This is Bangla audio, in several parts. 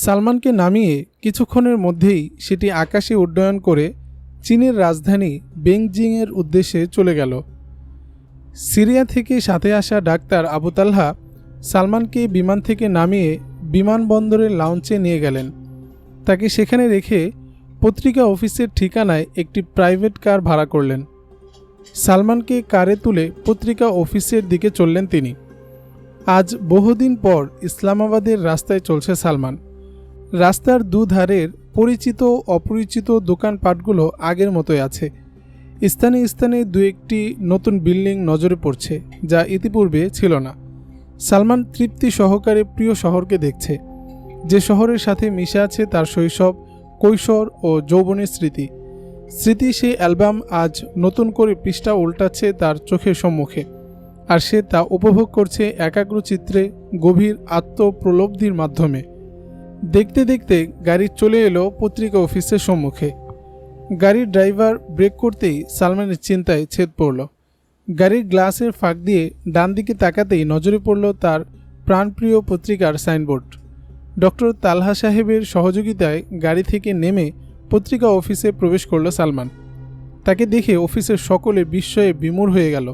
সালমানকে নামিয়ে কিছুক্ষণের মধ্যেই সেটি আকাশে উড্ডয়ন করে চীনের রাজধানী বেইজিংয়ের উদ্দেশ্যে চলে গেল। সিরিয়া থেকে সাথে আসা ডাক্তার আবু তালহা সালমানকে বিমান থেকে নামিয়ে বিমানবন্দরের লাউঞ্জে নিয়ে গেলেন। তাকে সেখানে রেখে পত্রিকা অফিসের ঠিকানায় একটি প্রাইভেট কার ভাড়া করলেন। সালমানকে কারে তুলে পত্রিকা অফিসের দিকে চললেন তিনি। আজ বহুদিন পর ইসলামাবাদের রাস্তায় চলছে সালমান। রাস্তার দুধারের পরিচিত অপরিচিত দোকানপাটগুলো আগের মতোই আছে। স্থানে স্থানে দু একটি নতুন বিল্ডিং নজরে পড়ছে, যা ইতিপূর্বে ছিল না। সালমান তৃপ্তি সহকারে প্রিয় শহরকে দেখছে, যে শহরের সাথে মিশে আছে তার শৈশব, কৈশোর ও যৌবনের স্মৃতি। সেই অ্যালবাম আজ নতুন করে পৃষ্ঠা উল্টাচ্ছে তার চোখের সম্মুখে, আর সে তা উপভোগ করছে একাগ্র চিত্রে, গভীর আত্মপ্রলব্ধির মাধ্যমে। দেখতে দেখতে গাড়ি চলে এলো পত্রিকা অফিসের সম্মুখে। গাড়ির ড্রাইভার ব্রেক করতেই সালমানের চিন্তায় ছেদ পড়ল। গাড়ির গ্লাসের ফাঁক দিয়ে ডান দিকে তাকাতেই নজরে পড়ল তার প্রাণপ্রিয় পত্রিকার সাইনবোর্ড। ডক্টর তালহা সাহেবের সহযোগিতায় গাড়ি থেকে নেমে পত্রিকা অফিসে প্রবেশ করল সালমান। তাকে দেখে অফিসের সকলে বিস্ময়ে বিমূঢ় হয়ে গেল।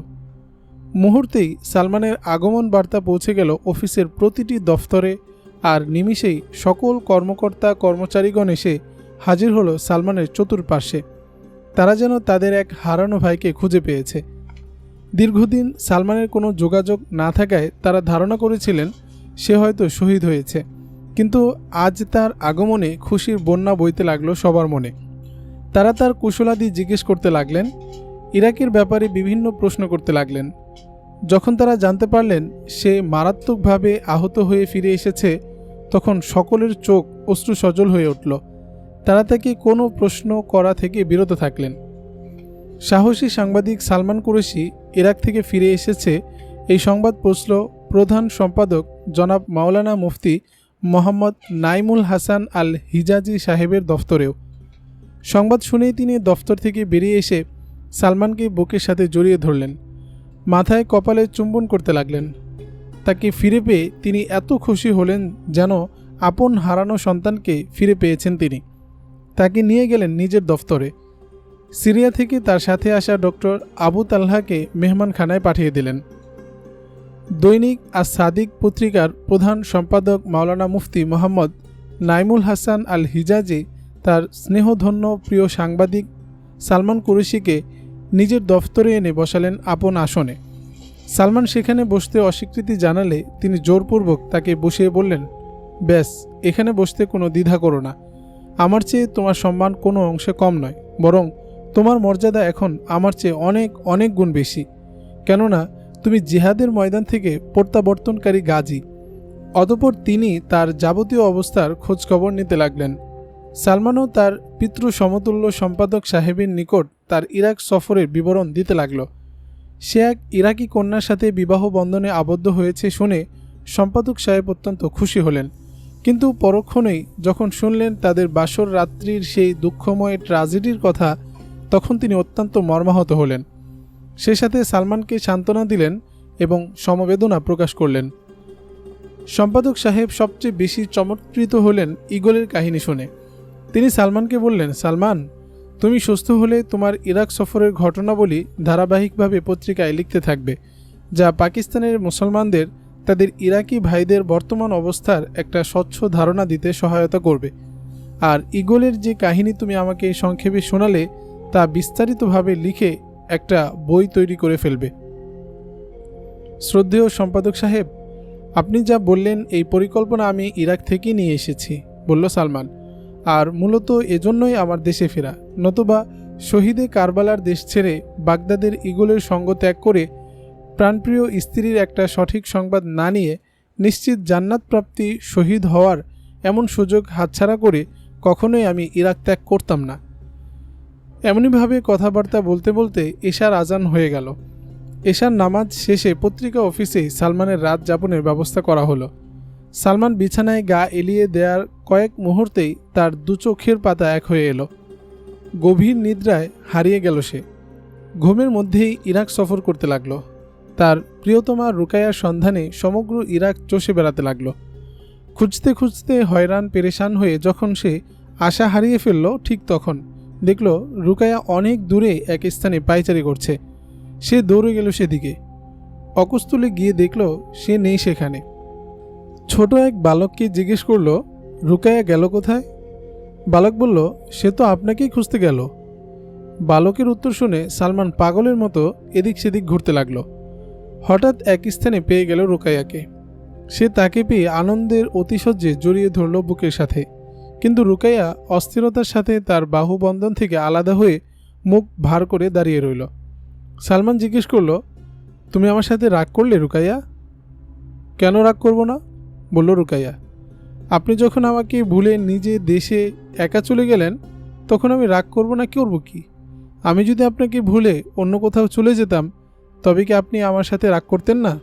মুহূর্তেই সালমানের আগমন বার্তা পৌঁছে গেল অফিসের প্রতিটি দফতরে, আর নিমিষেই সকল কর্মকর্তা কর্মচারীগণ এসে হাজির হলো সালমানের চতুর্পার্শ্বে। তারা যেন তাদের এক হারানো ভাইকে খুঁজে পেয়েছে। দীর্ঘদিন সালমানের কোনো যোগাযোগ না থাকায় তারা ধারণা করেছিলেন সে হয়তো শহীদ হয়েছে, কিন্তু আজ তার আগমনে খুশির বন্যা বইতে লাগলো সবার মনে। তারা তার কুশলাদি জিজ্ঞেস করতে লাগলেন, ইরাকের ব্যাপারে বিভিন্ন প্রশ্ন করতে লাগলেন। যখন তারা জানতে পারলেন সে মারাত্মকভাবে আহত হয়ে ফিরে এসেছে, তখন সকলের চোখ অশ্রু সজল হয়ে উঠল। তারা তাকে কোনো প্রশ্ন করা থেকে বিরত থাকলেন। সাহসী সাংবাদিক সালমান কুরেশি ইরাক থেকে ফিরে এসেছে, এই সংবাদ পৌঁছল প্রধান সম্পাদক জনাব মাওলানা মুফতি মোহাম্মদ নাইমুল হাসান আল হিজাজি সাহেবের দফতরেও। সংবাদ শুনেই তিনি দফতর থেকে বেরিয়ে এসে সালমানকে বুকের সাথে জড়িয়ে ধরলেন, মাথায় কপালে চুম্বন করতে লাগলেন। তাকে ফিরে পেয়ে তিনি এত খুশি হলেন যেন আপন হারানো সন্তানকে ফিরে পেয়েছেন তিনি। তাকে নিয়ে গেলেন নিজের দফতরে। সিরিয়া থেকে তার সাথে আসা ডক্টর আবু তালহাকে মেহমানখানায় পাঠিয়ে দিলেন। দৈনিক আজ সাদিক পত্রিকার প্রধান সম্পাদক মাওলানা মুফতি মোহাম্মদ নাইমুল হাসান আল হিজাজি তার স্নেহধন্য প্রিয় সাংবাদিক সালমান কুরেশিকে নিজের দফতরে এনে বসালেন আপন আসনে। সালমান সেখানে বসতে অস্বীকৃতি জানালে তিনি জোরপূর্বক তাকে বসিয়ে বললেন, ব্যাস, এখানে বসতে কোনো দ্বিধা করো না। আমার চেয়ে তোমার সম্মান কোনো অংশে কম নয়, বরং তোমার মর্যাদা এখন আমার চেয়ে অনেক অনেক গুণ বেশি। কেননা তুমি জিহাদের ময়দান থেকে প্রত্যাবর্তনকারী গাজী। অতঃপর তিনি তার যাবতীয় অবস্থার খোঁজখবর নিতে লাগলেন। সালমানও তার পিতৃ সমতুল্য সম্পাদক সাহেবের নিকট তার ইরাক সফরের বিবরণ দিতে লাগল। সে এক ইরাকি কন্যার সাথে বিবাহ বন্ধনে আবদ্ধ হয়েছে শুনে সম্পাদক সাহেব অত্যন্ত খুশি হলেন, কিন্তু পরক্ষণেই যখন শুনলেন তাদের বাসর রাত্রির সেই দুঃখময় ট্র্যাজেডির কথা, তখন তিনি অত্যন্ত মর্মাহত হলেন। সে সাথে সালমানকে সান্ত্বনা দিলেন এবং সমবেদনা প্রকাশ করলেন। সম্পাদক সাহেব সবচেয়ে বেশি চমৎকৃত হলেন ঈগলের কাহিনী শুনে। তিনি সালমানকে বললেন, সালমান, তুমি সুস্থ হলে তোমার ইরাক সফরের ঘটনাবলী ধারাবাহিকভাবে পত্রিকায় লিখতে থাকবে, যা পাকিস্তানের মুসলমানদের তাদের ইরাকি ভাইদের বর্তমান অবস্থার একটা স্বচ্ছ ধারণা দিতে সহায়তা করবে। আর ঈগলের যে কাহিনী তুমি আমাকে সংক্ষেপে শোনালে, তা বিস্তারিতভাবে লিখে একটা বই তৈরি করে ফেলবে। শ্রদ্ধেয় সম্পাদক সাহেব, আপনি যা বললেন এই পরিকল্পনা আমি ইরাক থেকেই নিয়ে এসেছি, বলল সালমান। আর মূলত এজন্যই আমার দেশে ফেরা, নতুবা শহীদে কারবালার দেশ ছেড়ে বাগদাদের ঈগলের সঙ্গ ত্যাগ করে প্রাণপ্রিয় স্ত্রীর একটা সঠিক সংবাদ না নিয়ে নিশ্চিত জান্নাত প্রাপ্তি, শহীদ হওয়ার এমন সুযোগ হাতছাড়া করে কখনোই আমি ইরাক ত্যাগ করতাম না। এমনিভাবে কথাবার্তা বলতে বলতে এশার আজান হয়ে গেল। এশার নামাজ শেষে পত্রিকা অফিসেই সালমানের রাত যাপনের ব্যবস্থা করা হলো। সালমান বিছানায় গা এলিয়ে দেওয়ার কয়েক মুহূর্তেই তার দু চোখের পাতা এক হয়ে এলো। গভীর নিদ্রায় হারিয়ে গেল সে। ঘুমের মধ্যেই ইরাক সফর করতে লাগলো। তার প্রিয়তমা রুকাইয়ার সন্ধানে সমগ্র ইরাক চষে বেড়াতে লাগলো। খুঁজতে খুঁজতে হয়রান পেরেশান হয়ে যখন সে আশা হারিয়ে ফেলল, ঠিক তখন দেখল রুকাইয়া অনেক দূরে এক স্থানে পায়চারি করছে। সে দৌড়ে গেল সেদিকে। অকুস্থলে গিয়ে দেখল সে নেই সেখানে। ছোট এক বালককে জিজ্ঞেস করল, রুকাইয়া গেল কোথায়? বালক বলল, সে তো আপনাকেই খুঁজতে গেল। বালকের উত্তর শুনে সালমান পাগলের মতো এদিক সেদিক ঘুরতে লাগল। হঠাৎ এক স্থানে পেয়ে গেল রুকাইয়াকে। সে তাকে পেয়ে আনন্দের অতিশয্যে জড়িয়ে ধরল বুকের সাথে। কিন্তু রুকাইয়া অস্থিরতার সাথে তার বাহুবন্ধন থেকে আলাদা হয়ে মুখ ভার করে দাঁড়িয়ে রইল। সালমান জিজ্ঞেস করল, তুমি আমার সাথে রাগ করলে রুকাইয়া? কেন রাগ করব না, বলল রুকাইয়া। আপনি যখন আমাকে ভুলে নিজে দেশে একা চলে গেলেন, তখন আমি রাগ করব না করব কি? আমি যদি আপনাকে ভুলে অন্য কোথাও চলে যেতাম, তবে কি আপনি আমার সাথে রাগ করতেন না?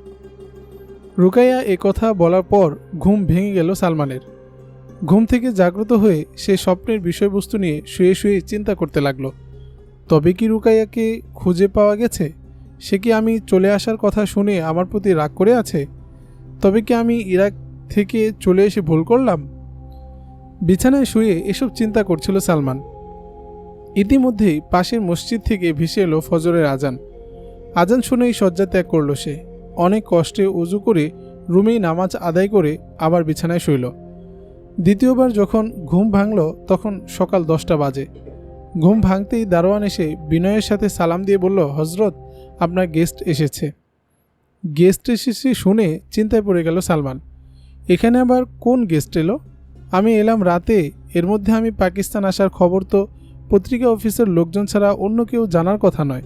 রুকাইয়া এ কথা বলার পর ঘুম ভেঙে গেল সালমানের। ঘুম থেকে জাগ্রত হয়ে সে স্বপ্নের বিষয়বস্তু নিয়ে শুয়ে শুয়ে চিন্তা করতে লাগলো। তবে কি রুকাইয়াকে খুঁজে পাওয়া গেছে? সে কি আমি চলে আসার কথা শুনে আমার প্রতি রাগ করে আছে? তবে কি আমি ইরাক থেকে চলে এসে ভুল করলাম? বিছানায় শুয়ে এসব চিন্তা করছিল সালমান। ইতিমধ্যেই পাশের মসজিদ থেকে ভেসে এলো ফজরের আজান। আজান শুনেই শয্যা ত্যাগ করল সে। অনেক কষ্টে উজু করে রুমেই নামাজ আদায় করে আবার বিছানায় শুইল। দ্বিতীয়বার যখন ঘুম ভাঙল তখন সকাল 10টা বাজে। ঘুম ভাঙতেই দারোয়ান এসে বিনয়ের সাথে সালাম দিয়ে বলল, হজরত, আপনার গেস্ট এসেছে। গেস্ট এসেছে শুনে চিন্তায় পড়ে গেল সালমান। এখানে আবার কোন গেস্ট এলো? আমি এলাম রাতে, এর মধ্যে আমি পাকিস্তান আসার খবর তো পত্রিকা অফিসের লোকজন ছাড়া অন্য কেউ জানার কথা নয়।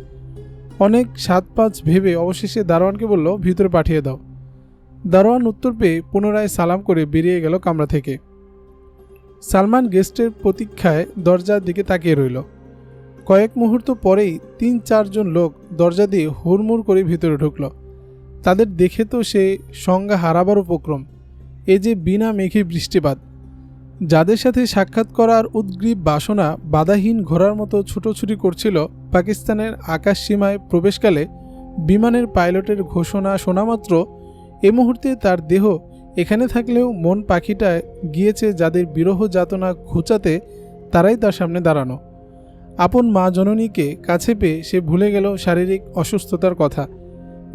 অনেক সাত পাঁচ ভেবে অবশেষে দারোয়ানকে বলল, ভিতরে পাঠিয়ে দাও। দারোয়ান উত্তর পেয়ে পুনরায় সালাম করে বেরিয়ে গেল কামরা থেকে। সালমান গেস্টের প্রতীক্ষায় দরজার দিকে তাকিয়ে রইল। কয়েক মুহূর্ত পরেই ৩-৪ জন লোক দরজা দিয়ে হুড়মুড় করে ভিতরে ঢুকল। তাদের দেখে তো সে সংজ্ঞা হারাবার উপক্রম। এ যে বিনা মেঘে বৃষ্টিপাত। যাদের সাথে সাক্ষাৎ করার উদ্গ্রীব বাসনা বাধাহীন ঘোড়ার মতো ছুটোছুটি করছিল, পাকিস্তানের আকাশ সীমায় প্রবেশকালে বিমানের পাইলটের ঘোষণা শোনামাত্র এ মুহূর্তে তার দেহ এখানে থাকলেও মন পাখিটা গিয়েছে যাদের বিরহ যাতনা ঘুচাতে, তারাই তার সামনে দাঁড়ানো। আপন মা জননীকে কাছে পেয়ে সে ভুলে গেল শারীরিক অসুস্থতার কথা।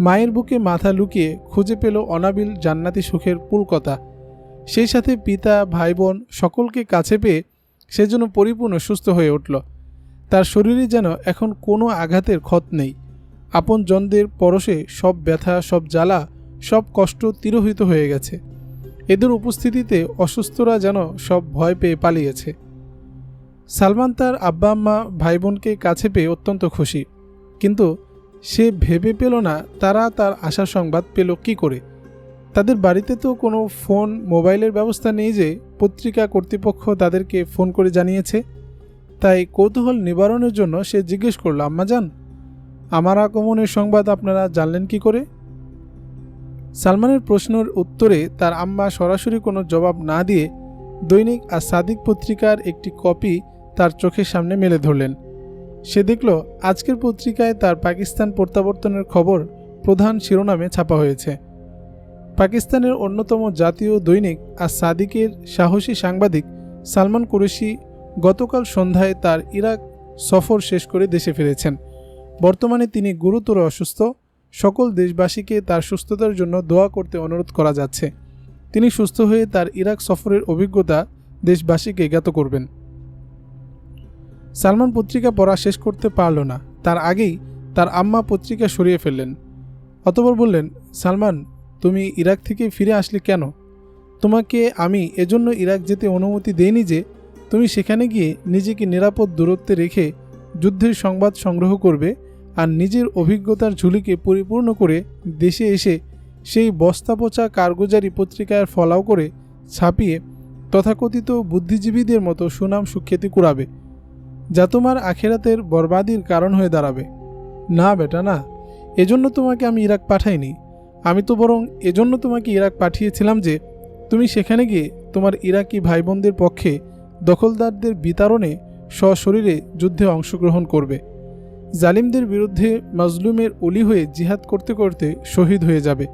মায়ের বুকে মাথা লুকিয়ে খুঁজে পেল অনাবিল জান্নাতি সুখের পুলকতা। সেই সাথে পিতা, ভাই বোন সকলকে কাছে পেয়ে সে যেন পরিপূর্ণ সুস্থ হয়ে উঠল। তার শরীরে যেন এখন কোনো আঘাতের ক্ষত নেই। আপন জনদের পরশে সব ব্যথা, সব জ্বালা, সব কষ্ট তিরোহিত হয়ে গেছে। এদের উপস্থিতিতে অসুস্থরা যেন সব ভয় পেয়ে পালিয়েছে। সালমান তার আব্বা আম্মা ভাই বোনকে কাছে পেয়ে অত্যন্ত খুশি। কিন্তু সে ভেবে পেল না তারা তার আসার সংবাদ পেল কি করে। তাদের বাড়িতে তো কোনো ফোন, মোবাইলের ব্যবস্থা নেই যে পত্রিকা কর্তৃপক্ষ তাদেরকে ফোন করে জানিয়েছে। তাই কৌতূহল নিবারণের জন্য সে জিজ্ঞেস করল, আম্মাজান, আমার আগমনের সংবাদ আপনারা জানলেন কি করে? সালমানের প্রশ্নের উত্তরে তার আম্মা সরাসরি কোনো জবাব না দিয়ে দৈনিক আর সাদিক পত্রিকার একটি কপি তার চোখের সামনে মেলে ধরলেন। সে দেখল আজকের পত্রিকায় তার পাকিস্তান প্রত্যাবর্তনের খবর প্রধান শিরোনামে ছাপা হয়েছে। পাকিস্তানের অন্যতম জাতীয় দৈনিক আর সাদিকের সাহসী সাংবাদিক সালমান কুরেশি গতকাল সন্ধ্যায় তার ইরাক সফর শেষ করে দেশে ফিরেছেন। বর্তমানে তিনি গুরুতর অসুস্থ। সকল দেশবাসীকে তার সুস্থতার জন্য দোয়া করতে অনুরোধ করা যাচ্ছে। তিনি সুস্থ হয়ে তার ইরাক সফরের অভিজ্ঞতা দেশবাসীকে জ্ঞাত করবেন। সালমান পত্রিকা পড়া শেষ করতে পারল না, তার আগেই তার আম্মা পত্রিকা সরিয়ে ফেললেন। অতঃপর বললেন, সালমান, তুমি ইরাক থেকে ফিরে আসলে কেন? তোমাকে আমি এজন্য ইরাক যেতে অনুমতি দেইনি যে তুমি সেখানে গিয়ে নিজেকে নিরাপদ দূরত্বে রেখে যুদ্ধের সংবাদ সংগ্রহ করবে আর নিজের অভিজ্ঞতার ঝুলিকে পরিপূর্ণ করে দেশে এসে সেই বস্তাপচা কারগুজারি পত্রিকায় ফলাও করে ছাপিয়ে তথাকথিত বুদ্ধিজীবীদের মতো সুনাম সুখ্যাতি কুড়াবে, যা তোমার আখেরাতের বরবাদির কারণ হয়ে দাঁড়াবে। না বেটা, না, এজন্য তোমাকে আমি ইরাক পাঠাইনি। আমি তো বরং এজন্য তোমাকে ইরাক পাঠিয়েছিলাম যে তুমি সেখানে গিয়ে তোমার ইরাকি ভাই বোনদের পক্ষে দখলদারদের বিতাড়নে সশরীরে যুদ্ধে অংশগ্রহণ করবে। জালিমদের বিরুদ্ধে মাজলুমের অলি হয়ে জিহাদ করতে করতে শহীদ হয়ে যাবে,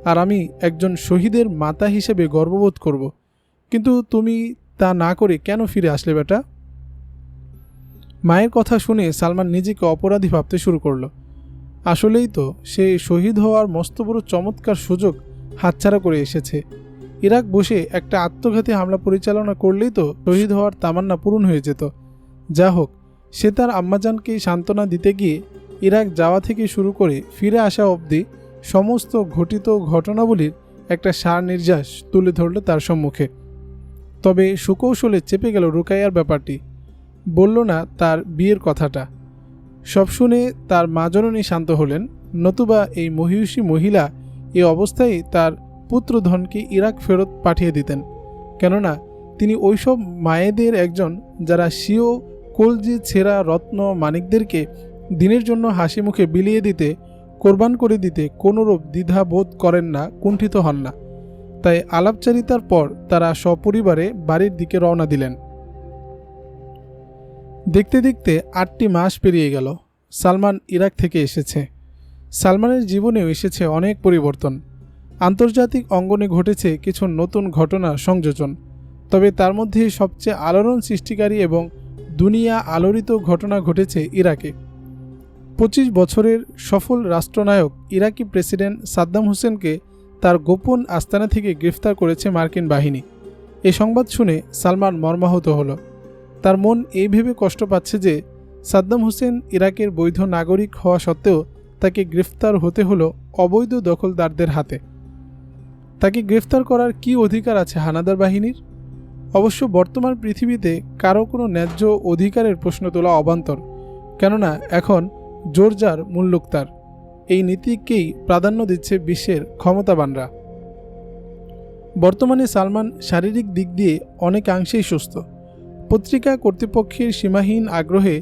আর আমি একজন শহীদের মাতা হিসেবে গর্ববোধ করব। কিন্তু তুমি তা না করে কেন ফিরে আসলে বেটা? মায়ের কথা শুনে সালমান নিজেকে অপরাধী ভাবতে শুরু করলো। আসলেই তো সে শহীদ হওয়ার মস্ত বড় চমৎকার সুযোগ হাতছাড়া করে এসেছে। ইরাক বসে একটা আত্মঘাতী হামলা পরিচালনা করলেই তো শহীদ হওয়ার তামান্না পূরণ হয়ে যেত। যা হোক, সে তার আম্মাজানকে সান্ত্বনা দিতে গিয়ে ইরাক যাওয়া থেকে শুরু করে ফিরে আসা অবধি সমস্ত ঘটিত ঘটনাবলীর একটা সার নির্যাস তুলে ধরল তার সম্মুখে। তবে সুকৌশলে চেপে গেল রুকাইয়ার ব্যাপারটি। বলল না তার বিয়ের কথাটা। সব শুনে তার মা জননী শান্ত হলেন, নতুবা এই মহিষী মহিলা এ অবস্থায় তার পুত্রধনকে ইরাক ফেরত পাঠিয়ে দিতেন। কেননা তিনি ওইসব মায়েদের একজন যারা স্বীয় কলজি ছেঁড়া রত্ন মানিকদেরকে দিনের জন্য হাসি মুখে বিলিয়ে দিতে, কোরবান করে দিতে কোনোরূপ দ্বিধা বোধ করেন না, কুণ্ঠিত হন না। তাই আলাপচারিতার পর তারা সপরিবারে বাড়ির দিকে রওনা দিলেন। দেখতে দেখতে 8টি মাস পেরিয়ে গেল। সালমান ইরাক থেকে এসেছে। সালমানের জীবনেও এসেছে অনেক পরিবর্তন। আন্তর্জাতিক অঙ্গনে ঘটেছে কিছু নতুন ঘটনার সংযোজন। তবে তার মধ্যে সবচেয়ে আলোড়ন সৃষ্টিকারী এবং দুনিয়া আলোড়িত ঘটনা ঘটেছে ইরাকে। 25 বছরের সফল রাষ্ট্রনায়ক ইরাকি প্রেসিডেন্ট সাদ্দাম হোসেনকে তার গোপন আস্তানা থেকে গ্রেফতার করেছে মার্কিন বাহিনী। এই সংবাদ শুনে সালমান মর্মাহত হল। তার মন এই ভেবে কষ্ট পাচ্ছে যে সাদ্দাম হোসেন ইরাকের বৈধ নাগরিক হওয়া সত্ত্বেও তাকে গ্রেফতার হতে হলো অবৈধ দখলদারদের হাতে। তাকে গ্রেফতার করার কি অধিকার আছে হানাদার বাহিনীর? অবশ্য বর্তমান পৃথিবীতে কারো কোনো ন্যায্য অধিকারের প্রশ্ন তোলা অবান্তর। কেননা এখন জোর যার মুল্লুক তার, এই নীতিকেই প্রাধান্য দিচ্ছে বিশ্বের ক্ষমতাবানরা। বর্তমানে সালমান শারীরিক দিক দিয়ে অনেকাংশেই সুস্থ। পত্রিকা কর্তৃপক্ষের সীমাহীন আগ্রহে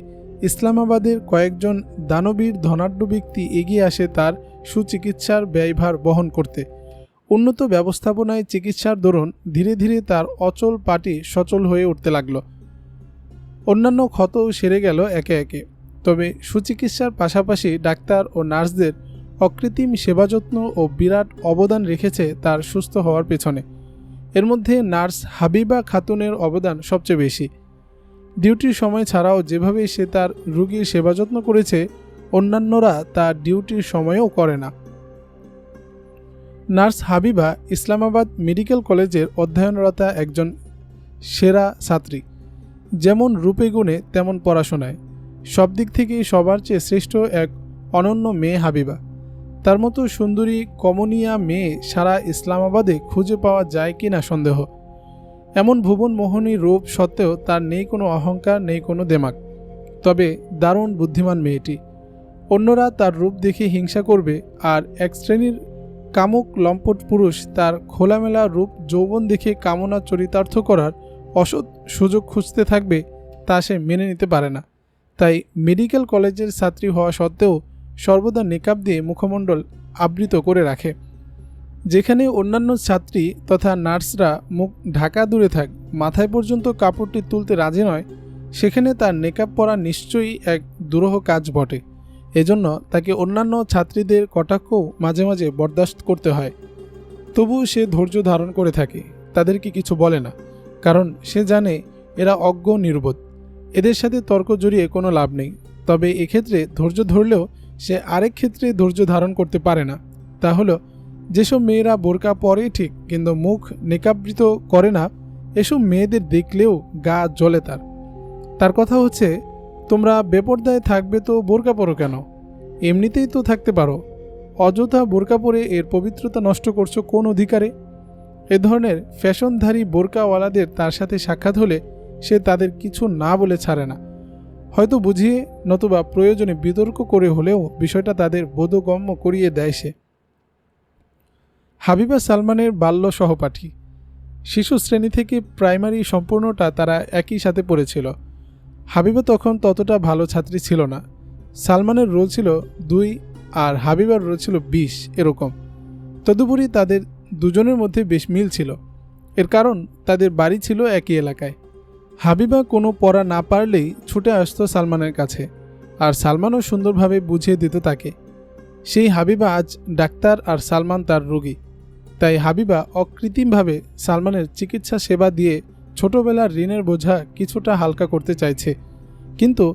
ইসলামাবাদের কয়েকজন দানবীর ধনাঢ্য ব্যক্তি এগিয়ে আসে তার সুচিকিৎসার ব্যয়ভার বহন করতে। উন্নত ব্যবস্থাপনায় চিকিৎসার দরুন ধীরে ধীরে তার অচল পাটি সচল হয়ে উঠতে লাগল। অন্যান্য ক্ষতও সেরে গেল একে একে। তবে সুচিকিৎসার পাশাপাশি ডাক্তার ও নার্সদের অকৃত্রিম সেবাযত্ন ও বিরাট অবদান রেখেছে তার সুস্থ হওয়ার পেছনে। এর মধ্যে নার্স হাবিবা খাতুনের অবদান সবচেয়ে বেশি। ডিউটির সময় ছাড়াও যেভাবে সে তার রোগীর সেবাযত্ন করেছে, অন্যান্যরা তার ডিউটির সময়েও করে না। নার্স হাবিবা ইসলামাবাদ মেডিকেল কলেজের অধ্যয়নরতা একজন সেরা ছাত্রী। যেমন রূপে গুণে তেমন পড়াশোনায়, সব দিক থেকেই সবার চেয়ে শ্রেষ্ঠ এক অনন্য মেয়ে হাবিবা। তার মতো সুন্দরী কমনীয়া মেয়ে সারা ইসলামাবাদে খুঁজে পাওয়া যায় কি না সন্দেহ। এমন ভুবনমোহনী রূপ সত্ত্বেও তার নেই কোনো অহংকার, নেই কোনো দেমাক। তবে দারুণ বুদ্ধিমান মেয়েটি। অন্যরা তার রূপ দেখে হিংসা করবে, আর এক শ্রেণীর কামুক লম্পট পুরুষ তার খোলামেলা রূপ যৌবন দেখে কামনা চরিতার্থ করার অসৎ সুযোগ খুঁজতে থাকবে, তা সে মেনে নিতে পারে না। তাই মেডিকেল কলেজের ছাত্রী হওয়া সত্ত্বেও সর্বদা নেকাব দিয়ে মুখমণ্ডল আবৃত করে রাখে। যেখানে অন্যান্য ছাত্রী তথা নার্সরা মুখ ঢাকা দূরে থাক, মাথায় পর্যন্ত কাপড়টি তুলতে রাজি নয়, সেখানে তার নেকাব পরা নিশ্চয়ই এক দুরূহ কাজ বটে। এজন্য তাকে অন্যান্য ছাত্রীদের কটাক্ষও মাঝে মাঝে বরদাস্ত করতে হয়। তবু সে ধৈর্য ধারণ করে থাকে, তাদেরকে কিছু বলে না, কারণ সে জানে এরা অজ্ঞ নির্বোধ। এদের সাথে তর্ক জড়িয়ে কোনো লাভ নেই। তবে এক্ষেত্রে ধৈর্য ধরলেও সে আরেক ক্ষেত্রে ধৈর্য ধারণ করতে পারে না। তা হলো, যেসব মেয়েরা বোরকা পরে ঠিক কিন্তু মুখ নেকাবৃত করে না, এসব মেয়েদের দেখলেও গা জ্বলে তার কথা হচ্ছে, তোমরা বেপরদায় থাকবে তো বোরকা পরো কেন? এমনিতেই তো থাকতে পারো। অযথা বোরকা পরে এর পবিত্রতা নষ্ট করছো কোন অধিকারে? এ ধরনের ফ্যাশনধারী বোরকাওয়ালাদের তার সাথে সাক্ষাৎ হলে সে তাদের কিছু না বলে ছাড়ে না। হয়তো বুঝিয়ে নতুবা প্রয়োজনে বিতর্ক করে হলেও বিষয়টা তাদের বোধগম্য করিয়ে দেয় সে। হাবিবা সালমানের বাল্য সহপাঠী। শিশু শ্রেণী থেকে প্রাইমারি সম্পূর্ণটা তারা একই সাথে পড়েছিল। হাবিবা তখন ততটা ভালো ছাত্রী ছিল না। সালমানের রোল ছিল 2 আর হাবিবার রোল ছিল 20 এরকম। তদুপরি তাদের দুজনের মধ্যে বেশ মিল ছিল। এর কারণ তাদের বাড়ি ছিল একই এলাকায়। হাবিবা কোনো পড়া না পারলেই ছুটে আসতো সালমানের কাছে, আর সালমানও সুন্দরভাবে বুঝিয়ে দিত তাকে। সেই হাবিবা আজ ডাক্তার আর সালমান তার রোগী। তাই হাবিবা অকৃত্রিমভাবে সালমানের চিকিৎসা সেবা দিয়ে ছোটবেলার ঋণের বোঝা কিছুটা হালকা করতে চাইছে। কিন্তু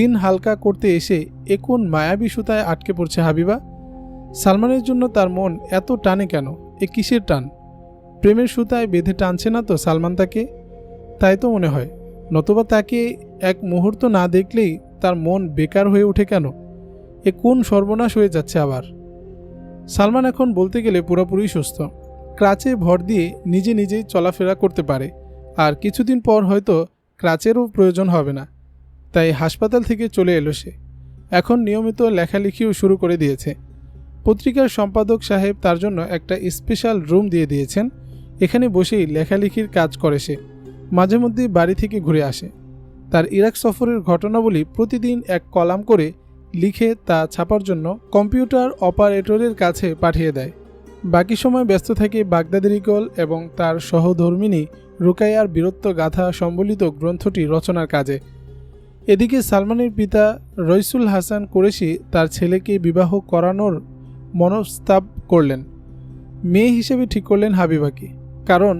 ঋণ হালকা করতে এসে কোন মায়াবী সুতায় আটকে পড়ছে হাবিবা। সালমানের জন্য তার মন এত টানে কেন? কিসের টান? প্রেমের সুতায় বেঁধে টানছে না তো সালমান তাকে? তাই তো মনে হয়। নতুবা তাকে এক মুহূর্ত না দেখলেই তার মন বেকার হয়ে ওঠে কেন? কোন সর্বনাশ হয়ে যাচ্ছে আবার? সালমান এখন বলতে গেলে পুরোপুরি সুস্থ। ক্রাচে ভর দিয়ে নিজে নিজেই চলাফেরা করতে পারে, আর কিছুদিন পর হয়তো ক্রাচেরও প্রয়োজন হবে না। তাই হাসপাতাল থেকে চলে এলো সে। এখন নিয়মিত লেখালেখিও শুরু করে দিয়েছে। পত্রিকার সম্পাদক সাহেব তার জন্য একটা স্পেশাল রুম দিয়ে দিয়েছেন। এখানে বসেই লেখালেখির কাজ করে সে। মাঝে মধ্যে বাড়ি থেকে ঘুরে আসে। তার ইরাক সফরের ঘটনাবলী প্রতিদিন এক কলাম করে লিখে তা ছাপার জন্য কম্পিউটার অপারেটরের কাছে পাঠিয়ে দেয়। বাকি সময় ব্যস্ত থাকে বাগদাদের ইগল এবং তার সহধর্মিণী রুকাইয়ার বীরত্ব গাথা সম্বলিত গ্রন্থটি রচনার কাজে। এদিকে সালমানের পিতা রইসুল হাসান কুরেশি তার ছেলেকে বিবাহ করানোর মনস্তাব করলেন। মেয়ে হিসেবে ঠিক করলেন হাবিবাকে। কারণ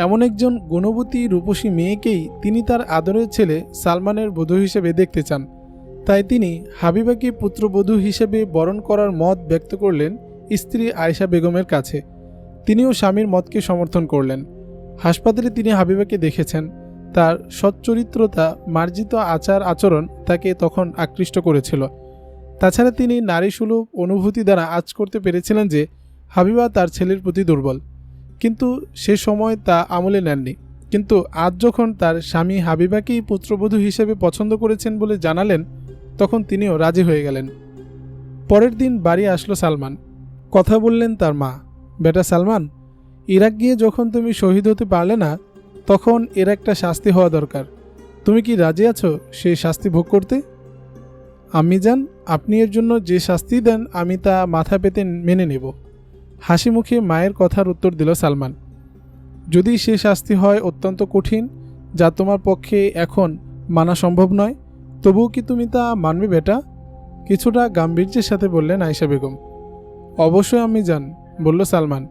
এমন একজন গুণবতী রূপসী মেয়েকেই তিনি তার আদরের ছেলে সালমানের বধূ হিসেবে দেখতে চান। তাই তিনি হাবিবাকে পুত্রবধূ হিসেবে বরণ করার মত ব্যক্ত করলেন স্ত্রী আয়েশা বেগমের কাছে। তিনিও স্বামীর মতকে সমর্থন করলেন। হাসপাতালে তিনি হাবিবাকে দেখেছেন। তার সচ্চরিত্রতা, মার্জিত আচার আচরণ তাকে তখন আকৃষ্ট করেছিল। তাছাড়া তিনি নারীসুলভ অনুভূতি দ্বারা আঁচ করতে পেরেছিলেন যে হাবিবা তার ছেলের প্রতি দুর্বল, কিন্তু সে সময় তা আমলে নেননি। কিন্তু আজ যখন তার স্বামী হাবিবাকেই পুত্রবধূ হিসেবে পছন্দ করেছেন বলে জানালেন, তখন তিনিও রাজি হয়ে গেলেন। পরের দিন বাড়ি আসলো সালমান। কথা বললেন তার মা। বেটা সালমান, ইরাক গিয়ে যখন তুমি শহীদ হতে পারলে না, তখন এর একটা শাস্তি হওয়া দরকার। তুমি কি রাজি আছো সেই শাস্তি ভোগ করতে? আম্মি যান, আপনি এর জন্য যে শাস্তি দেন আমি তা মাথা পেতে মেনে নেব। হাসি মুখে মায়ের কথার উত্তর দিল সালমান। যদি সে শাস্তি হয় অত্যন্ত কঠিন, যা তোমার পক্ষে এখন মানা সম্ভব নয়, তবুও কি তুমি তা মানবে বেটা? কিছুটা গাম্ভীর্যের সাথে বললেন আয়েশা বেগম। অবশ্যই আম্মি যান, বলল সালমান।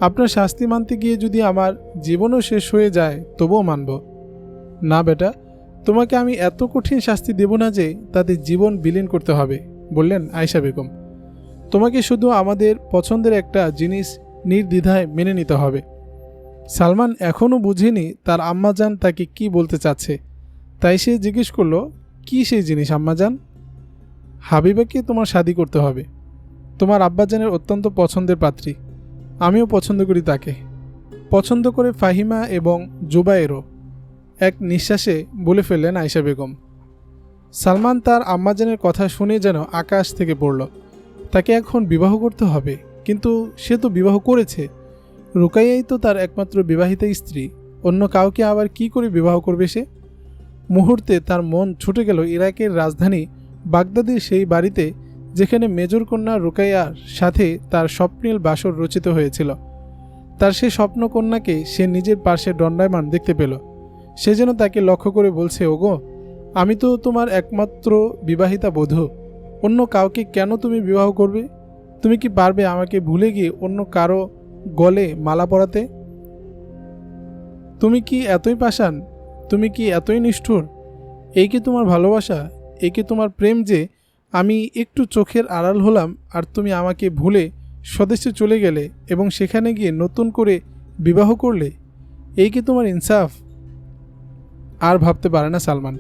আপনার শাস্তি মানতে গিয়ে যদি আমার জীবনও শেষ হয়ে যায় তবুও মানব। না বেটা, তোমাকে আমি এত কঠিন শাস্তি দেব না যে তাতে জীবন বিলীন করতে হবে, বললেন আয়েশা বেগম। তোমাকে শুধু আমাদের পছন্দের একটা জিনিস নির্দ্বিধায় মেনে নিতে হবে। সালমান এখনও বুঝেনি তার আম্মাজান তাকে কি বলতে চাচ্ছে। তাই সে জিজ্ঞেস করলো, কি সেই জিনিস আম্মাজান? হাবিবাকে তোমার শাদী করতে হবে। তোমার আব্বাজানের অত্যন্ত পছন্দের পাত্রী। আমিও পছন্দ করি তাকে। পছন্দ করে ফাহিমা এবং জুবায়েরও, এক নিঃশ্বাসে বলে ফেললেন আয়েশা বেগম। সালমান তার আম্মাজানের কথা শুনে যেন আকাশ থেকে পড়ল। তাকে এখন বিবাহ করতে হবে, কিন্তু সে তো বিবাহ করেছে। রুকাইয়াই তো তার একমাত্র বিবাহিতা স্ত্রী। অন্য কাউকে আবার কি করে বিবাহ করবে সে? মুহূর্তে তার মন ছুটে গেল ইরাকের রাজধানী বাগদাদের সেই বাড়িতে, যেখানে মেজর কন্যা রুকাইয়ার সাথে তার স্বপ্নীল বাসর রচিত হয়েছিল। তার সে স্বপ্নকন্যাকে সে নিজের পাশে দণ্ডায়মান দেখতে পেল। সে যেন তাকে লক্ষ্য করে বলছে, ওগো, আমি তো তোমার একমাত্র বিবাহিতা বধূ। অন্য কাউকে কেন তুমি বিবাহ করবে? তুমি কি পারবে আমাকে ভুলে গিয়ে অন্য কারো গলে মালা পরাতে? তুমি কি এতই পাষাণ? তুমি কি এতই নিষ্ঠুর? এই কি তোমার ভালোবাসা? এই কি তোমার প্রেম যে আমি একটু চোখের আড়াল হলাম আর তুমি আমাকে ভুলে স্বদেশে চলে গেলে এবং সেখানে গিয়ে নতুন করে বিবাহ করলে? এই কি তোমার ইনসাফ? আর ভাবতে পারে না সালমান।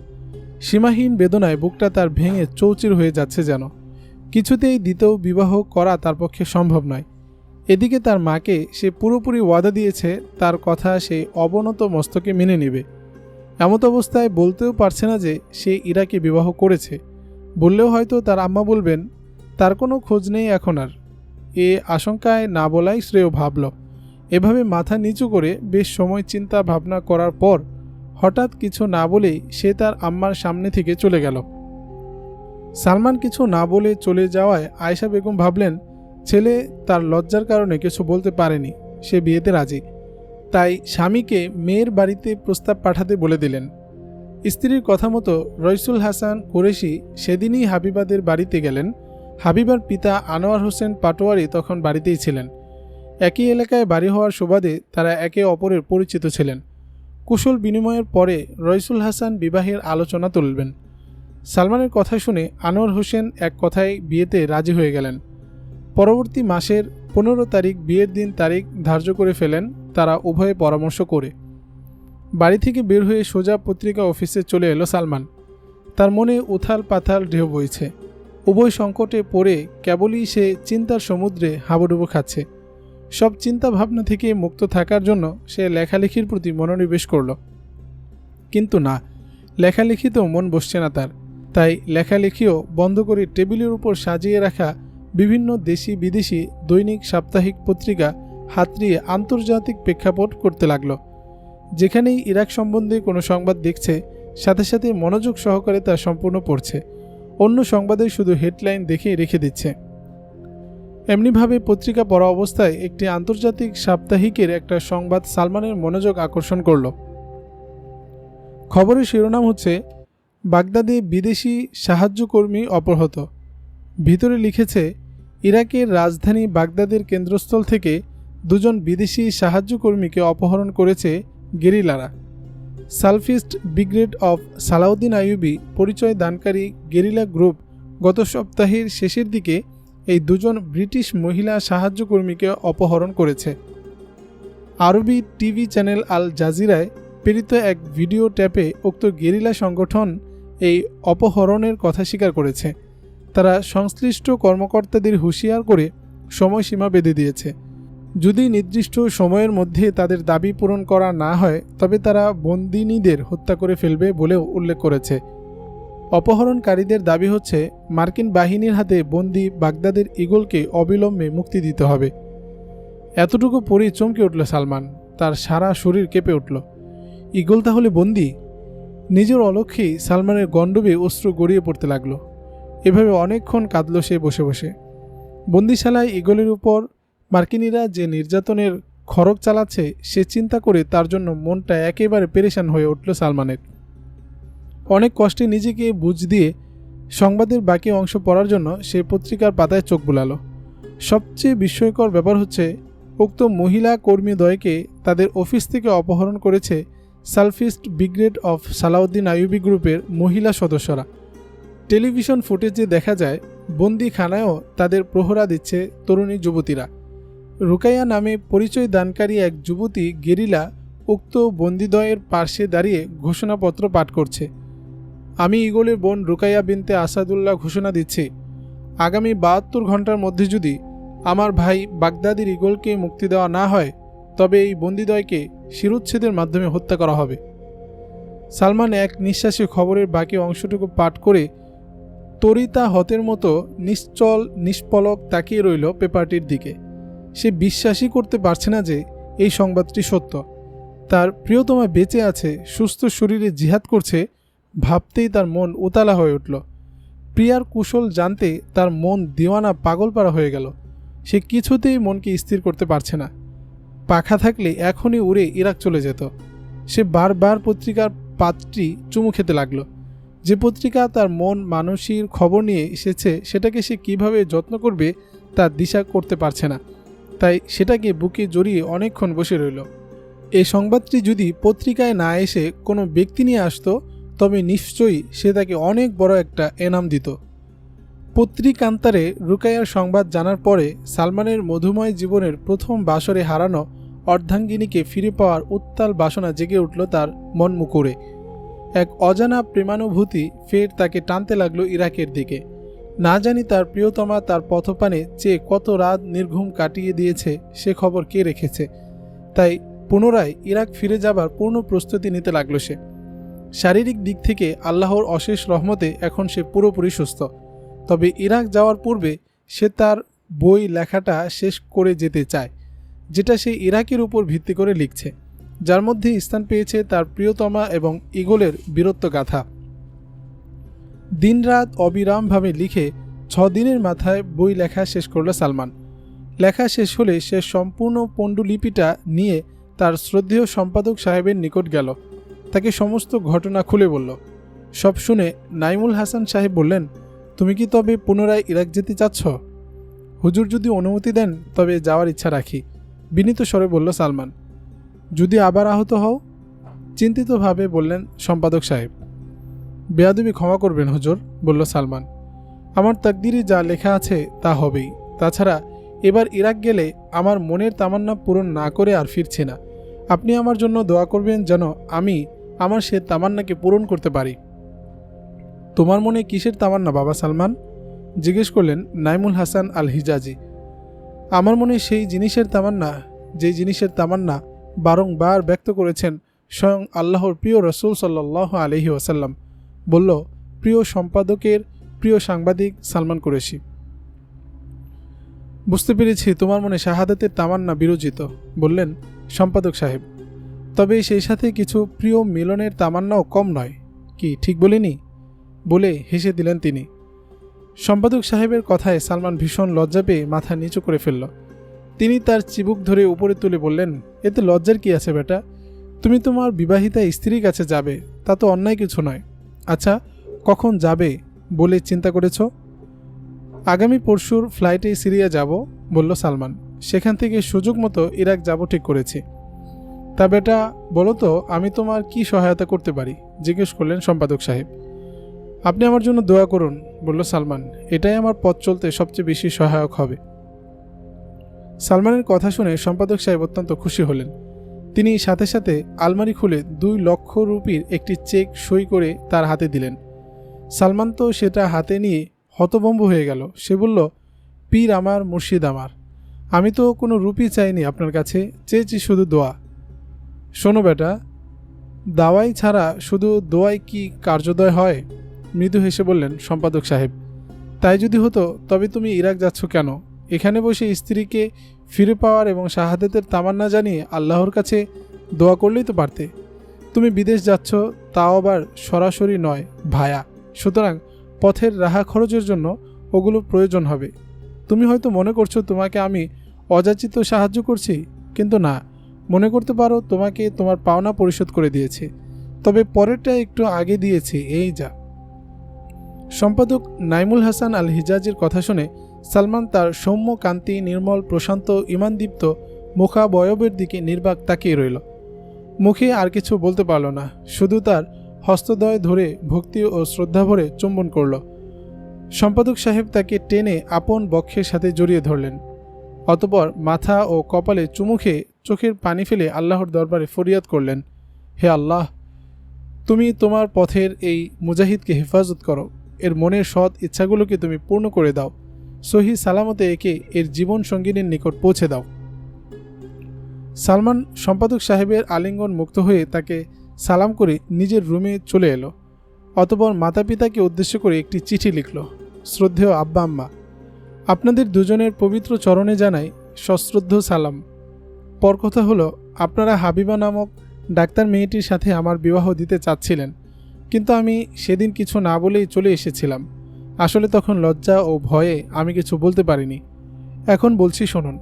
সীমাহীন বেদনায় বুকটা তার ভেঙে চৌচির হয়ে যাচ্ছে যেন। কিছুতেই দ্বিতীয় বিবাহ করা তার পক্ষে সম্ভব নয়। এদিকে তার মাকে সে পুরোপুরি ওয়াদা দিয়েছে তার কথা সে অবনত মস্তকে মেনে নেবে। এমত অবস্থায় বলতেও পারছে না যে সে ইরাকে বিবাহ করেছে। বললেও হয়তো তার আম্মা বলবেন, তার কোনো খোঁজ নেই এখন আর। এ আশঙ্কায় না বলাই শ্রেয় ভাবল। এভাবে মাথা নিচু করে বেশ সময় চিন্তা ভাবনা করার পর হঠাৎ কিছু না বলেই সে তার আম্মার সামনে থেকে চলে গেল। সালমান কিছু না বলে চলে যাওয়ায় আয়েশা বেগম ভাবলেন ছেলে তার লজ্জার কারণে কিছু বলতে পারেনি, সে বিয়েতে রাজি। তাই স্বামীকে মেয়ের বাড়িতে প্রস্তাব পাঠাতে বলে দিলেন। স্ত্রীর কথা মতো রইসুল হাসান কুরেশি সেদিনই হাবিবাদের বাড়িতে গেলেন। হাবিবার পিতা আনোয়ার হোসেন পাটোয়ারি তখন বাড়িতেই ছিলেন। একই এলাকায় বাড়ি হওয়ার সুবাদে তারা একে অপরের পরিচিত ছিলেন। কুশল বিনিময়ের পরে রইসুল হাসান বিবাহের আলোচনা তুলবেন। সালমানের কথা শুনে আনোয়ার হোসেন এক কথায় বিয়েতে রাজি হয়ে গেলেন। পরবর্তী মাসের 15 তারিখ বিয়ের দিন তারিখ ধার্য করে ফেলেন তারা উভয়ে পরামর্শ করে। বাড়ি থেকে বের হয়ে সোজা পত্রিকা অফিসে চলে এলো সালমান। তার মনে উথাল পাথাল ঢেউ বইছে। উভয় সংকটে পড়ে কেবলই সে চিন্তার সমুদ্রে হাবুডুবু খাচ্ছে। সব চিন্তা ভাবনা থেকে মুক্ত থাকার জন্য সে লেখালেখির প্রতি মনোনিবেশ করল। কিন্তু না, লেখালেখিতেও মন বসছে না তার। তাই লেখালেখিও বন্ধ করে টেবিলের উপর সাজিয়ে রাখা বিভিন্ন দেশি বিদেশি দৈনিক সাপ্তাহিক পত্রিকা হাতড়িয়ে আন্তর্জাতিক প্রেক্ষাপট করতে লাগল। যেখানেই ইরাক সম্বন্ধে কোনো সংবাদ দেখছে, সাথে সাথে মনোযোগ সহকারে তা সম্পূর্ণ পড়ছে। অন্য সংবাদে শুধু হেডলাইন দেখে রেখে দিচ্ছে। এমনিভাবে পত্রিকা পড়া অবস্থায় একটি আন্তর্জাতিক সাপ্তাহিকের একটা সংবাদ সালমানের মনোযোগ আকর্ষণ করল। খবরের শিরোনাম হচ্ছে, বাগদাদে বিদেশি সাহায্যকর্মী অপহৃত। ভিতরে লিখেছে, ইরাকের রাজধানী বাগদাদের কেন্দ্রস্থল থেকে 2 বিদেশি সাহায্যকর্মীকে অপহরণ করেছে গেরিলারা। সালফিস্ট ব্রিগেড অফ সালাউদ্দিন আইয়ুবী পরিচয় দানকারী গেরিলা গ্রুপ গত সপ্তাহের শেষের দিকে এই 2 ব্রিটিশ মহিলা সাহায্যকর্মীকে অপহরণ করেছে। আরবি টিভি চ্যানেল আল জাজিরায় প্রেরিত এক ভিডিও ট্যাপে উক্ত গেরিলা সংগঠন এই অপহরণের কথা স্বীকার করেছে। তারা সংশ্লিষ্ট কর্মকর্তাদের হুঁশিয়ার করে সময়সীমা বেঁধে দিয়েছে। যদি নির্দিষ্ট সময়ের মধ্যে তাদের দাবি পূরণ করা না হয় তবে তারা বন্দিনীদের হত্যা করে ফেলবে বলেও উল্লেখ করেছে। অপহরণকারীদের দাবি হচ্ছে, মার্কিন বাহিনীর হাতে বন্দি বাগদাদের ঈগলকে অবিলম্বে মুক্তি দিতে হবে। এতটুকু পরেই চমকে উঠল সালমান। তার সারা শরীর কেঁপে উঠল। ঈগল তাহলে বন্দি? নিজের অলক্ষ্যেই সালমানের গণ্ডবে অশ্রু গড়িয়ে পড়তে লাগল। এভাবে অনেকক্ষণ কাঁদল সে বসে বসে। বন্দিশালায় ঈগলের উপর মার্কিনীরা যে নির্যাতনের খড়গ চালাচ্ছে সে চিন্তা করে তার জন্য মনটা একেবারে পেরেশান হয়ে উঠল সালমানের। অনেক কষ্টে নিজেকে বুঝ দিয়ে সংবাদের বাকি অংশ পড়ার জন্য সে পত্রিকার পাতায় চোখ বুলালো। সবচেয়ে বিস্ময়কর ব্যাপার হচ্ছে, উক্ত মহিলা কর্মীদ্বয়কে তাদের অফিস থেকে অপহরণ করেছে সালফিস্ট ব্রিগেড অফ সালাউদ্দিন আইয়ুবী গ্রুপের মহিলা সদস্যরা। টেলিভিশন ফুটেজে দেখা যায় বন্দিখানায়ও তাদের প্রহরা দিচ্ছে তরুণী যুবতীরা। রুকাইয়া নামে পরিচয় দানকারী এক যুবতী গেরিলা উক্ত বন্দিদ্বয়ের পার্শ্বে দাঁড়িয়ে ঘোষণাপত্র পাঠ করছে। আমি ঈগলের বোন রুকাইয়া বিনতে আসাদুল্লাহ ঘোষণা দিচ্ছি, আগামী 72 ঘন্টার মধ্যে যদি আমার ভাই বাগদাদির ঈগলকে মুক্তি দেওয়া না হয় তবে এই বন্দিদ্বয়কে শিরোচ্ছেদের মাধ্যমে হত্যা করা হবে। সালমান এক নিঃশ্বাসে খবরের বাকি অংশটুকু পাঠ করে তরিতা হতের মতো নিশ্চল নিষ্পলক তাকিয়ে রইল পেপারটির দিকে। সে বিশ্বাসই করতে পারছে না যে এই সংবাদটি সত্য। তার প্রিয়তমা বেঁচে আছে, সুস্থ শরীরে জিহাদ করছে, ভাবতেই তার মন উতালা হয়ে উঠল। প্রিয়ার কুশল জানতে তার মন দিওয়ানা পাগলপাড়া হয়ে গেল। সে কিছুতেই মনকে স্থির করতে পারছে না। পাখা থাকলে এখনই উড়ে ইরাক চলে যেত। সে বারবার পত্রিকার পাতটি চুমু খেতে লাগলো। যে পত্রিকা তার মন মানসির খবর নিয়ে এসেছে সেটাকে সে কিভাবে যত্ন করবে তার দিশা করতে পারছে না। তাই সেটাকে বুকে জড়িয়ে অনেকক্ষণ বসে রইল। এই সংবাদটি যদি পত্রিকায় না এসে কোনো ব্যক্তি নিয়ে আসতো তবে নিশ্চয়ই সে তাকে অনেক বড় একটা এনাম দিত। পত্রিকান্তারে রুকাইয়ার সংবাদ জানার পরে সালমানের মধুময় জীবনের প্রথম বাসরে হারানো অর্ধাঙ্গিনীকে ফিরে পাওয়ার উত্তাল বাসনা জেগে উঠল তার মন মুকুরে। এক অজানা প্রেমানুভূতি ফের তাকে টানতে লাগলো ইরাকের দিকে। না জানি তার প্রিয়তমা তার পথপানে চেয়ে কত রাত নির্ঘুম কাটিয়ে দিয়েছে সে খবর কে রেখেছে। তাই পুনরায় ইরাক ফিরে যাবার পূর্ণ প্রস্তুতি নিতে লাগলো সে। শারীরিক দিক থেকে আল্লাহর অশেষ রহমতে এখন সে পুরোপুরি সুস্থ। তবে ইরাক যাওয়ার পূর্বে সে তার বই লেখাটা শেষ করে যেতে চায়, যেটা সে ইরাকের উপর ভিত্তি করে লিখছে, যার মধ্যে স্থান পেয়েছে তার প্রিয়তমা এবং ঈগলের বীরত্ব গাথা। দিনরাত অবিরামভাবে লিখে 6 দিনের মাথায় বই লেখা শেষ করল সালমান। লেখা শেষ হলে সে সম্পূর্ণ পণ্ডুলিপিটা নিয়ে তার শ্রদ্ধেয় সম্পাদক সাহেবের নিকট গেল। তাকে সমস্ত ঘটনা খুলে বলল। সব শুনে নাইমুল হাসান সাহেব বললেন, তুমি কি তবে পুনরায় ইরাক যেতে চাচ্ছ? হুজুর যদি অনুমতি দেন তবে যাওয়ার ইচ্ছা রাখি। বিনীত স্বরে বলল সালমান। যদি আবার আহত হও? চিন্তিতভাবে বললেন সম্পাদক সাহেব। বেয়াদবি ক্ষমা করবেন হুজুর, বলল সালমান। আমার তাকদিরে যা লেখা আছে তা হবেই। তাছাড়া এবার ইরাক গেলে আমার মনের তামান্না পূরণ না করে আর ফিরছি না। আপনি আমার জন্য দোয়া করবেন যেন আমি আমার সে তামান্নাকে পূরণ করতে পারি। তোমার মনে কিসের তামান্না বাবা সালমান? জিজ্ঞেস করলেন নাইমুল হাসান আল হিজাজি। আমার মনে সেই জিনিসের তামান্না, যে জিনিসের তামান্না বারংবার ব্যক্ত করেছেন স্বয়ং আল্লাহর প্রিয় রসুল সাল্লাল্লাহু আলাইহি ওয়াসাল্লাম, বলল প্রিয় সম্পাদকের প্রিয় সাংবাদিক সালমান কুরেশি। বুঝতে পেরেছি তোমার মনে শাহাদাতের তামান্না বিরোচিত, বললেন সম্পাদক সাহেব। তবে সেই সাথে কিছু প্রিয় মিলনের তামান্নাও কম নয়। কি ঠিক বলিনি? বলে হেসে দিলেন তিনি। সম্পাদক সাহেবের কথায় সালমান ভীষণ লজ্জা পেয়ে মাথা নিচু করে ফেলল। তিনি তার চিবুক ধরে উপরে তুলে বললেন, এতে লজ্জার কি আছে বেটা? তুমি তোমার বিবাহিতা স্ত্রীর কাছে যাবে, তা তো অন্যায় কিছু নয়। আচ্ছা, কখন যাবে বলে চিন্তা করেছ? আগামী পরশুর ফ্লাইটে সিরিয়া যাব, বলল সালমান। সেখান থেকে সুযোগ মতো ইরাক যাব ঠিক করেছি। তা বেটা বলো তো, আমি তোমার কি সহায়তা করতে পারি? জিজ্ঞেস করলেন সম্পাদক সাহেব। আপনি আমার জন্য দোয়া করুন, বলল সালমান। এটাই আমার পথ চলতে সবচেয়ে বেশি সহায়ক হবে। সালমানের কথা শুনে সম্পাদক সাহেব অত্যন্ত খুশি হলেন। তিনি সাথে সাথে আলমারি খুলে 2 লক্ষ রুপির একটি চেক সই করে তার হাতে দিলেন। সালমান তো সেটা হাতে নিয়ে হতভম্ব হয়ে গেল। সে বলল, পীর আমার, মুর্শিদ আমার, আমি তো কোনো রুপি চাইনি আপনার কাছে, চেয়েছি শুধু দোয়া। শোনো বেটা, দাওয়াই ছাড়া শুধু দোয়াই কি কার্যোদয় হয়? মৃদু হেসে বললেন সম্পাদক সাহেব। তাই যদি হতো তবে তুমি ইরাক যাচ্ছ কেন? এখানে বসে স্ত্রীকে ফিরে পাওয়ার এবং শাহাদাতের তামান্না জানিয়ে আল্লাহর কাছে দোয়া করলেই তো পারতে। তুমি বিদেশ যাচ্ছ, তাও আবার সরাসরি নয়, ভায়া। সুতরাং পথের রাহা খরচের জন্য ওগুলো প্রয়োজন হবে। তুমি হয়তো মনে করছো তোমাকে আমি অযাচিত সাহায্য করছি, কিন্তু না, মনে করতে পারো তোমাকে তোমার পাওনা পরিশোধ করে দিয়েছি, তবে পরেরটা একটু আগে দিয়েছি, এই যা। সম্পাদক নাইমুল হাসান আল হিজাজির কথা শুনে সালমান তার সৌম্য কান্তি, নির্মল, প্রশান্ত, ইমানদীপ্ত মুখাবয়বের দিকে নির্বাক তাকিয়ে রইল। মুখে আর কিছু বলতে পারল না, শুধু তার হস্তদ্বয় ধরে ভক্তি ও শ্রদ্ধা ভরে চুম্বন করল। সম্পাদক সাহেব তাকে টেনে আপন বক্ষের সাথে জড়িয়ে ধরলেন। অতঃপর মাথা ও কপালে চুমু খেয়ে চোখের পানি ফেলে আল্লাহর দরবারে ফরিয়াদ করলেন, হে আল্লাহ, তুমি তোমার পথের এই মুজাহিদকে হেফাজত করো, এর মনের সৎ ইচ্ছাগুলোকে তুমি পূর্ণ করে দাও, সহি সালামতে একে এর জীবন সঙ্গিনীর নিকট পৌঁছে দাও। সালমান সম্পাদক সাহেবের আলিঙ্গন মুক্ত হয়ে তাকে সালাম করে নিজের রুমে চলে এলো। অতঃপর মাতা পিতাকে উদ্দেশ্য করে একটি চিঠি লিখল। শ্রদ্ধেয় আব্বা আম্মা, আপনাদের দুজনের পবিত্র চরণে জানাই সশ্রদ্ধ সালাম। পর কথা হলো, আপনারা হাবিবা নামক ডাক্তার মেয়েটির সাথে আমার বিবাহ দিতে চাচ্ছিলেন, কিন্তু আমি সেদিন কিছু না বলেই চলে এসেছিলাম। আসলে তখন লজ্জা ও ভয়ে আমি কিছু বলতে পারিনি। এখন বলছি শুনুন।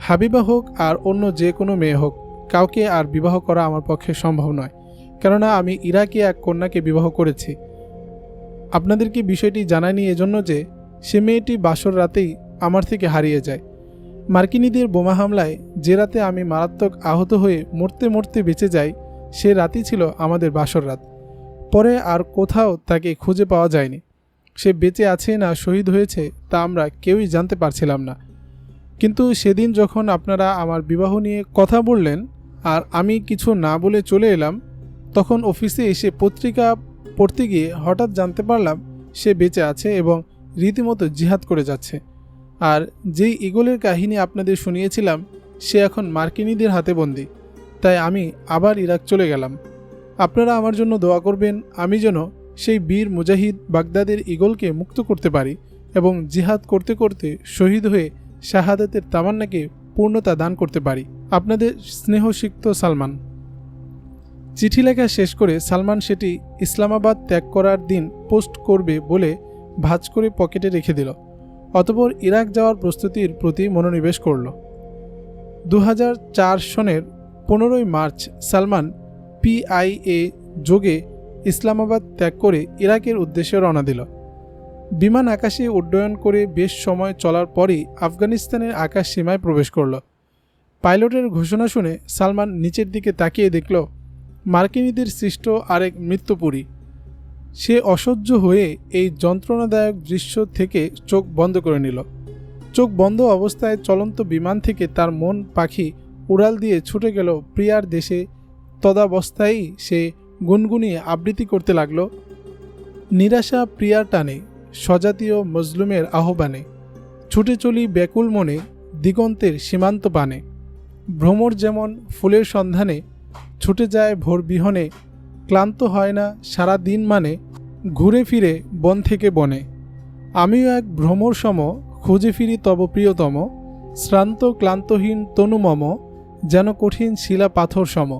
হাবিবা হোক আর অন্য যে কোনো মেয়ে হোক, কাউকে আর বিবাহ করা আমার পক্ষে সম্ভব নয়, কেননা আমি ইরাকি এক কন্যাকে বিবাহ করেছি। আপনাদেরকে বিষয়টি জানাইনি এজন্য যে সে মেয়েটি বাসর রাতেই আমার থেকে হারিয়ে যায়। মার্কিনীদের বোমা হামলায় যে রাতে আমি মারাত্মক আহত হয়ে মরতে মরতে বেঁচে যাই, সে রাতই ছিল আমাদের বাসর রাত। পরে আর কোথাও তাকে খুঁজে পাওয়া যায়নি। সে বেঁচে আছে না শহীদ হয়েছে তা আমরা কেউই জানতে পারছিলাম না। কিন্তু সেদিন যখন আপনারা আমার বিবাহ নিয়ে কথা বললেন আর আমি কিছু না বলে চলে এলাম, তখন অফিসে এসে পত্রিকা পড়তে গিয়ে হঠাৎ জানতে পারলাম সে বেঁচে আছে এবং রীতিমতো জিহাদ করে যাচ্ছে। আর যেই ঈগলের কাহিনী আপনাদের শুনিয়েছিলাম, সে এখন মার্কিনীদের হাতে বন্দী। তাই আমি আবার ইরাক চলে গেলাম। আপনারা আমার জন্য দোয়া করবেন, আমি যেন সেই বীর মুজাহিদ বাগদাদের ঈগলকে মুক্ত করতে পারি এবং জিহাদ করতে করতে শহীদ হয়ে শাহাদাতের তামান্নাকে পূর্ণতা দান করতে পারি। আপনাদের স্নেহসিক্ত সালমান। চিঠি লেখা শেষ করে সালমান সেটি ইসলামাবাদ ত্যাগ করার দিন পোস্ট করবে বলে ভাঁজ করে পকেটে রেখে দিল। অতঃপর ইরাক যাওয়ার প্রস্তুতির প্রতি মনোনিবেশ করল। 2004 সনের 15ই মার্চ সালমান PIA যোগে ইসলামাবাদ ত্যাগ করে ইরাকের উদ্দেশ্যে রওনা দিল। বিমান আকাশে উড্ডয়ন করে বেশ সময় চলার পরই আফগানিস্তানের আকাশ সীমায় প্রবেশ করল। পাইলটের ঘোষণা শুনে সালমান নিচের দিকে তাকিয়ে দেখল মার্কিনীদের সৃষ্ট আরেক মৃত্যুপুরী। সে অসহ্য হয়ে এই যন্ত্রণাদায়ক দৃশ্য থেকে চোখ বন্ধ করে নিল। চোখ বন্ধ অবস্থায় চলন্ত বিমান থেকে তার মন পাখি উড়াল দিয়ে ছুটে গেল প্রিয়ার দেশে। তদাবস্থায় সে গুনগুনিয়ে আবৃত্তি করতে লাগল, নিরাশা প্রিয়ার টানে, স্বজাতীয় মজলুমের আহ্বানে, ছুটে চলি ব্যাকুল মনে দিগন্তের সীমান্ত পানে। ভ্রমর যেমন ফুলের সন্ধানে ছুটে যায় ভোর বিহনে, ক্লান্ত হয় না সারা দিন মানে ঘুরে ফিরে বন থেকে বনে। আমিও এক ভ্রমর সম খুঁজে ফিরি তব প্রিয়তম, শ্রান্ত ক্লান্তহীন তনু মম যেন কঠিন শিলা পাথর সম।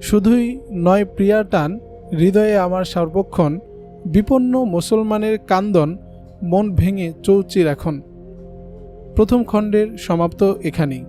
শুধুই নয় প্রিয়ার টান হৃদয়ে আমার সর্বক্ষণ, বিপন্ন মুসলমানের কান্দন মন ভেঙে চৌচির এখন। প্রথম খণ্ডের সমাপ্ত এখানেই।